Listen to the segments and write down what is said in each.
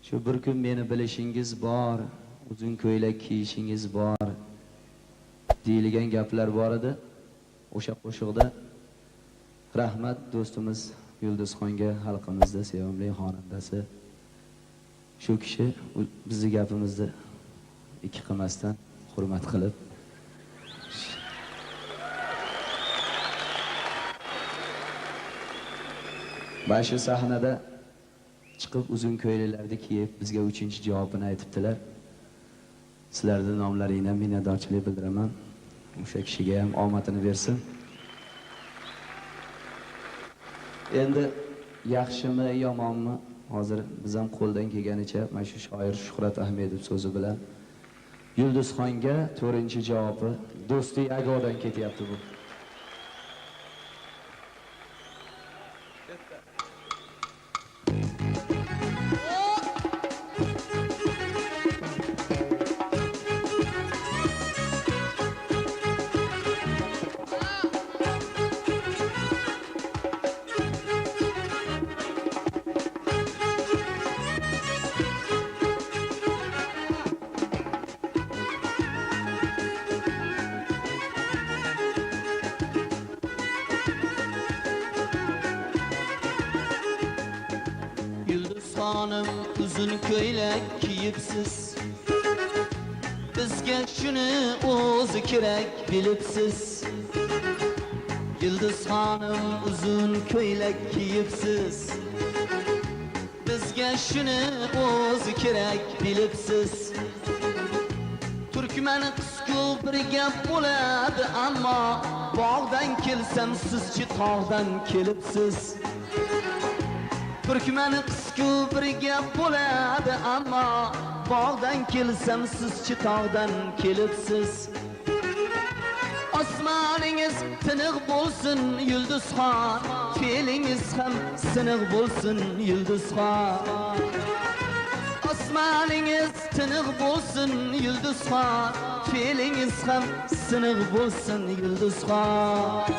Shu bir kun meni bilishingiz bor, uzun ko'ylak kiyishingiz bor deyilgan gaplar bor edi. O'sha qo'shiqda rahmat do'stimiz Yulduzxonga, xalqimizda sevimli xonandasi. Shu kishi bizning gapimizni ikki qilmasdan hurmat qilib va shu sahnada chiqib uzun ko'ylaklarni kiyib bizga 3-javobini aytibdilar. Sizlarning nomlaringizdan minnatdorchilik bildiraman. O'sha kishiga ham omadini bersin. Endi yaxshimi, yomonmi, hozir biz ham qo'ldan kelganicha mana shu shoir Shuhrat Ahmedov so'zi bilan Yulduzxonga 4-javobi do'sti Yagodan ketyapti bu. Hanım uzun ko'ylak kiyibsiz, bizga shuni o'zi kerak bilibsiz. Yulduz Hanım uzun ko'ylak kiyibsiz, bizga shuni o'zi kerak bilibsiz. Turkman qisqu bir gap bo'ladi, ammo bog'dan kelsam sizchi tog'dan kelibsiz. Turkman qisqu bir gap bo'ladi, ammo bog'dan kelsam sizchi tog'dan kelibsiz. Osmoningiz tiniq bo'lsin Yulduzxon, fe'lingiz ham siniq bo'lsin Yulduzxon. Osmoningiz tiniq bo'lsin Yulduzxon, fe'lingiz ham siniq bo'lsin Yulduzxon.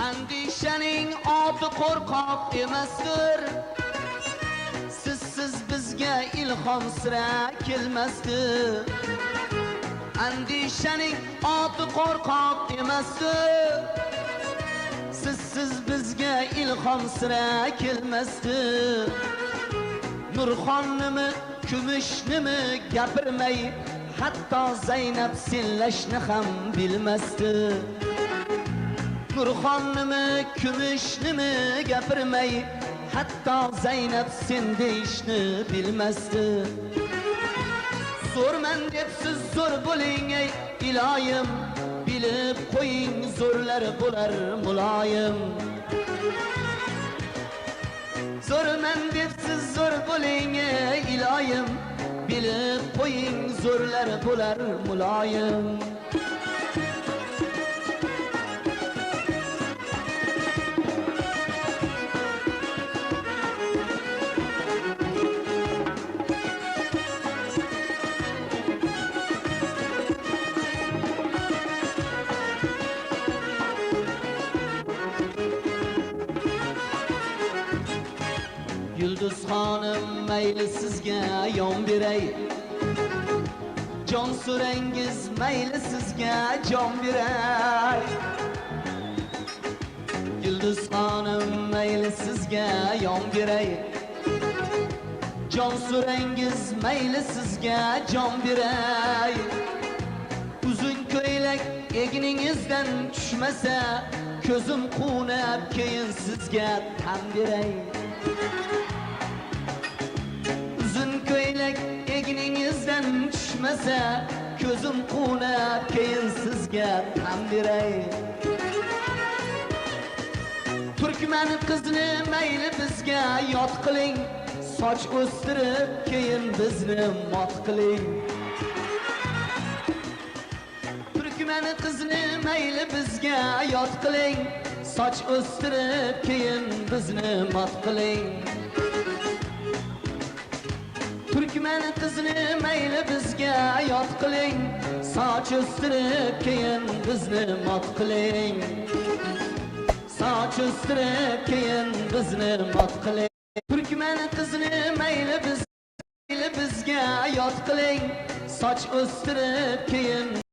Andishaning oti qo'rqoq emasdir, sizsiz bizga ilhom sira kelmasdir. Andishaning oti qo'rqoq emasdir, sizsiz bizga ilhom sira kelmasdir. Nurxonnimi, kumushnimi gapirmay, hatto Zaynab senlashni ham bilmasdir. Nurxonnimi, kumushnimi gapirmay, hatto Zaynab sen deyishni bilmasdi. Zo'rman deb siz zo'r bo'ling ey iloyim, bilib qo'ying zo'rlar bo'lar muloyim. Zo'rman deb siz zo'r bo'ling ey iloyim, bilib qo'ying zo'rlar bo'lar muloyim. Yulduz Hanım mayli sizga yon beray, jon so'rangiz mayli sizga jon beray. Yulduz Hanım mayli sizga yon beray, jon so'rangiz mayli sizga jon beray. Uzun ko'ylak egningizdan tushmasa, ko'zim quvnab keyin sizga tan beray. Uzun ko'ylak egningizdan tushmasa, ko'zim quvnab keyin sizga tan beray. Turkman qizni mayli bizga yot qiling, soch o'stirib keyin bizni mot qiling. Turkman qizni mayli bizga yot qiling, soch o'stirib keyin bizni mat qiling. Turkman qizni mayli bizga yot qiling, soch o'stirib keyin bizni mat qiling. Soch o'stirib keyin bizni mat qiling. Turkman qizni mayli bizga yot qiling, soch o'stirib keyin